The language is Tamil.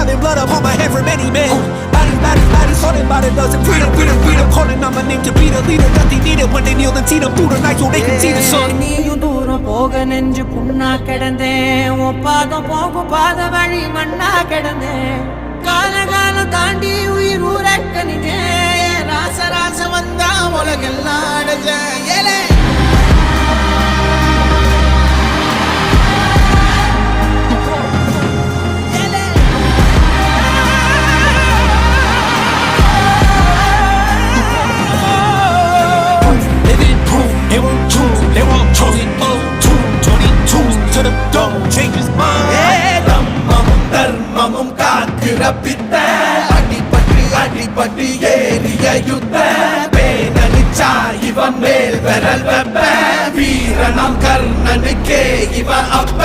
running blood upon my head for many men. Bodies, haunted by the dozen. Freedom, calling on my name to be the leader. Nothing needed when they kneel and see them through the night so they can see the sun. நீயும் தூரம் போக நெஞ்சு புண்ணா கிடந்தேன், ஒப்பாதம் போகும் பாத வழி மண்ணா கிடந்தேன், காலம் தாண்டி உயிர் ஊரக்கணிதேன், ராச வந்தா உலகெல்லாம் அடைஞ்சேன். ஏலே அடிபட்டு ஏறிய யுத்த பேனனிச்சா இவன் மேல் விரல் வெப்ப வீரனாம் கர்ணனுக்கே இவன் அப்ப